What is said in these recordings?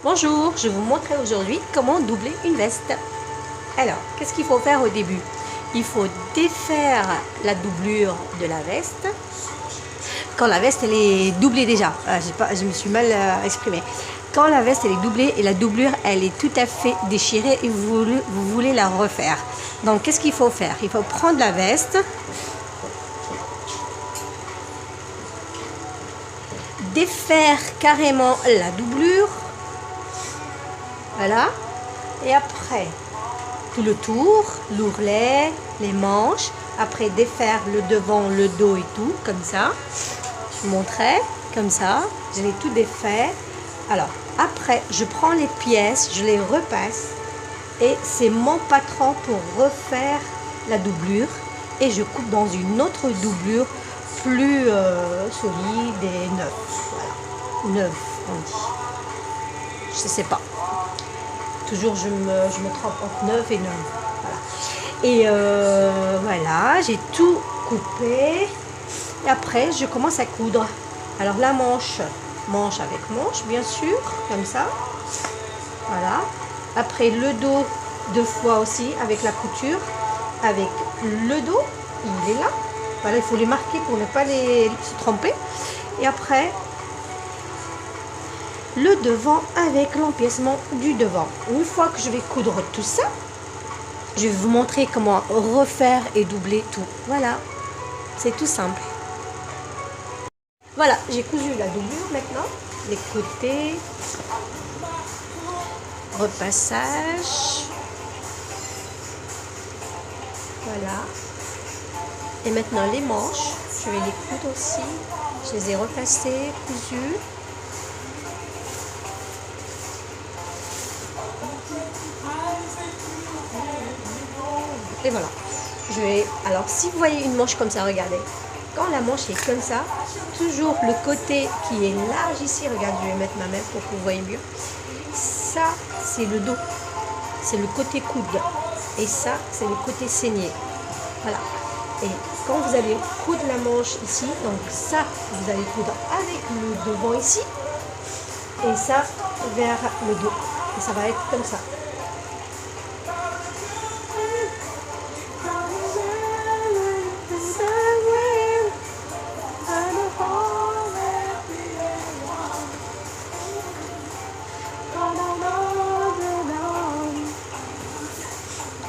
Bonjour, je vais vous montrer aujourd'hui comment doubler une veste. Alors, qu'est-ce qu'il faut faire au début? Il faut défaire la doublure de la veste. Quand la veste elle est doublée déjà, je me suis mal exprimée. Quand la veste elle est doublée et la doublure elle est tout à fait déchirée et vous voulez la refaire. Donc qu'est-ce qu'il faut faire? Il faut prendre la veste, défaire carrément la doublure. Voilà. Et après, tout le tour, l'ourlet, les manches. Après, défaire le devant, le dos et tout, comme ça. Je vous montrais, comme ça. Je l'ai tout défait. Alors, après, je prends les pièces, je les repasse. Et c'est mon patron pour refaire la doublure. Et je coupe dans une autre doublure plus solide et neuve. Voilà. Neuve, on dit. Je ne sais pas. Toujours, je me trompe entre 9 et 9. Voilà. Et voilà, j'ai tout coupé. Et après, je commence à coudre. Alors, la manche avec manche, bien sûr, comme ça. Voilà. Après, le dos, 2 fois aussi, avec la couture. Avec le dos, il est là. Voilà, il faut les marquer pour ne pas se tromper. Et après, le devant avec l'empiècement du devant. Une fois que je vais coudre tout ça, je vais vous montrer comment refaire et doubler tout. Voilà, c'est tout simple. Voilà, j'ai cousu la doublure maintenant, les côtés, repassage. Voilà. Et maintenant les manches, je vais les coudre aussi. Je les ai repassées, cousues. Et voilà. Alors, si vous voyez une manche comme ça, regardez. Quand la manche est comme ça, toujours le côté qui est large ici, regardez, je vais mettre ma main pour que vous voyez mieux. Ça, c'est le dos. C'est le côté coude. Et ça, c'est le côté saigné. Voilà. Et quand vous allez coudre la manche ici, donc ça, vous allez coudre avec le devant ici. Et ça, vers le dos. Et ça va être comme ça.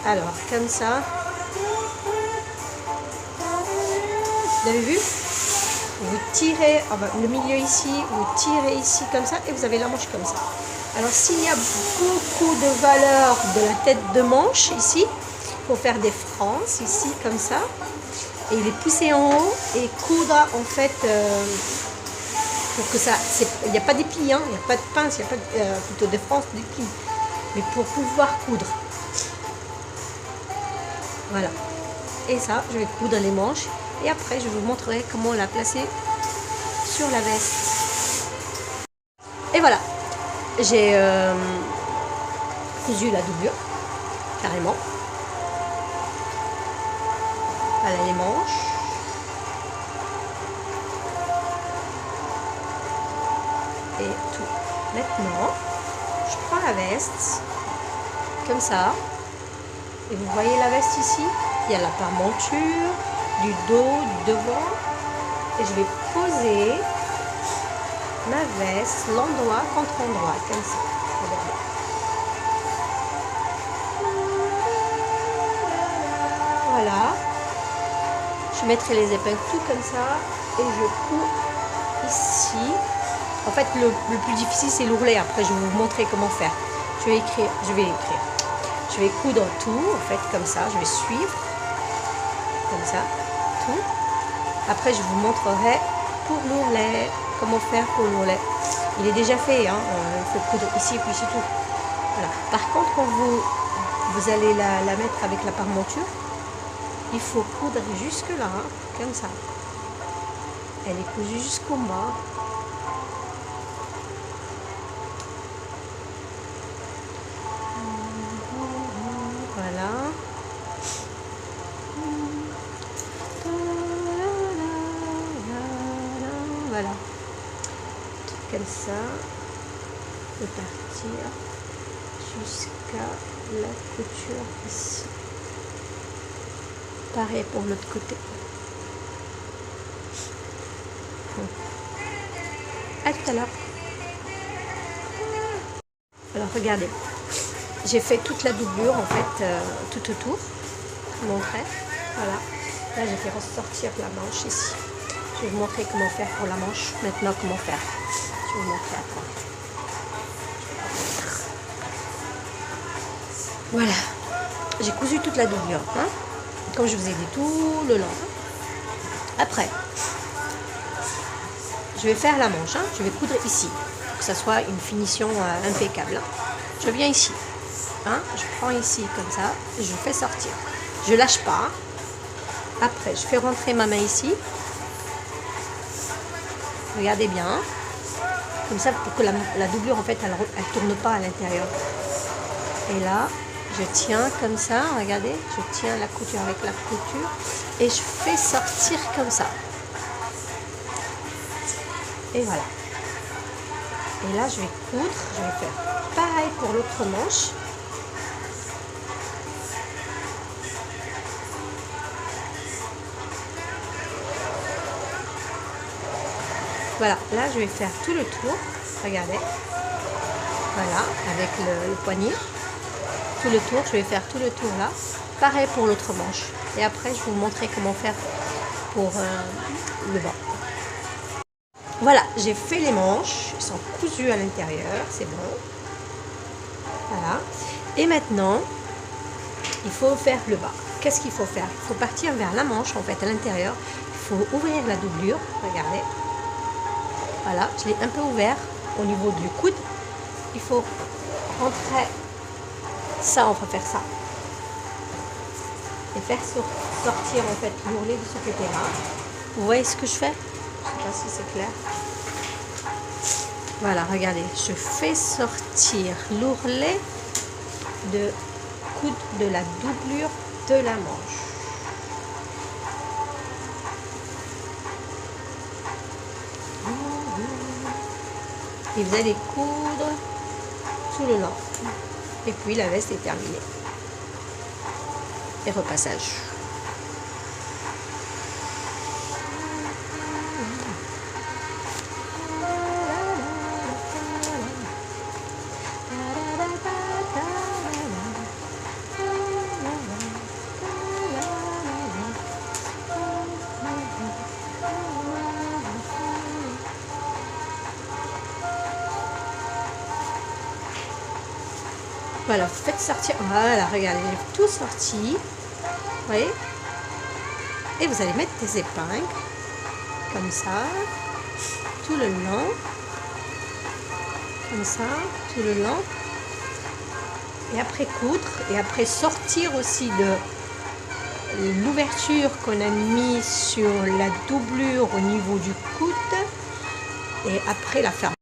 Alors, comme ça. Vous avez vu? Vous tirez le milieu ici, vous tirez ici comme ça et vous avez la manche comme ça. Alors, s'il y a beaucoup de valeur de la tête de manche ici, il faut faire des frances ici comme ça et les pousser en haut et coudre en fait pour que ça. Il n'y a pas des plis, hein, il n'y a pas de pince, il n'y a pas plutôt des frances, des plis, mais pour pouvoir coudre. Voilà. Et ça, je vais coudre les manches. Et après, je vous montrerai comment la placer sur la veste. Et voilà. J'ai cousu la doublure, carrément. Voilà les manches. Et tout. Maintenant, je prends la veste, comme ça. Et vous voyez la veste ici, il y a la parementure, du dos, du devant. Et je vais poser ma veste, l'endroit contre endroit, comme ça. Regardez. Voilà. Je mettrai les épingles tout comme ça. Et je couds ici. En fait, le plus difficile, c'est l'ourlet. Après, je vais vous montrer comment faire. Je vais écrire. Je vais coudre tout, en fait, comme ça. Je vais suivre, comme ça, tout. Après, je vous montrerai pour l'ourlet, comment faire pour l'ourlet. Il est déjà fait, hein. Il faut coudre ici et puis ici tout. Voilà. Par contre, quand vous allez la mettre avec la parementure, il faut coudre jusque là, hein, comme ça. Elle est cousue jusqu'au bas. Voilà. Voilà. Comme ça. de partir jusqu'à la couture ici. Pareil pour l'autre côté. À tout à l'heure. Alors regardez, j'ai fait toute la doublure en fait, tout autour. Je vous montrerai. Voilà. Là j'ai fait ressortir la manche ici. Je vais vous montrer comment faire pour la manche. Maintenant comment faire. Je vais vous montrer après. Voilà. J'ai cousu toute la doublure. Hein, comme je vous ai dit tout le long. Après, je vais faire la manche. Hein, je vais coudre ici. Pour que ça soit une finition impeccable. Hein. Je viens ici. Hein, je prends ici comme ça. Et je fais sortir. Je lâche pas. Après, je fais rentrer ma main ici. Regardez bien. Comme ça, pour que la doublure, en fait, elle ne tourne pas à l'intérieur. Et là, je tiens comme ça. Regardez, je tiens la couture avec la couture. Et je fais sortir comme ça. Et voilà. Et là, je vais coudre. Je vais faire pareil pour l'autre manche. Voilà, là je vais faire tout le tour, regardez, voilà, avec le poignet, tout le tour, je vais faire tout le tour là, pareil pour l'autre manche, et après je vais vous montrer comment faire pour le bas. Voilà, j'ai fait les manches, elles sont cousues à l'intérieur, c'est bon, voilà, et maintenant, il faut faire le bas. Qu'est-ce qu'il faut faire? Il faut partir vers la manche, en fait, à l'intérieur, il faut ouvrir la doublure, regardez. Voilà, je l'ai un peu ouvert au niveau du coude. Il faut rentrer ça, on va faire ça. Et faire sortir en fait l'ourlet de ce côté-là. Vous voyez ce que je fais? Je ne sais pas si c'est clair. Voilà, regardez, je fais sortir l'ourlet de coude de la doublure de la manche. Et vous allez coudre tout le long. Et puis la veste est terminée. Et repassage. Voilà, vous faites sortir. Voilà, regardez, j'ai tout sorti. Vous voyez? Et vous allez mettre des épingles. Comme ça. Tout le long. Comme ça. Tout le long. Et après coudre. Et après sortir aussi de l'ouverture qu'on a mis sur la doublure au niveau du coude. Et après la fermer.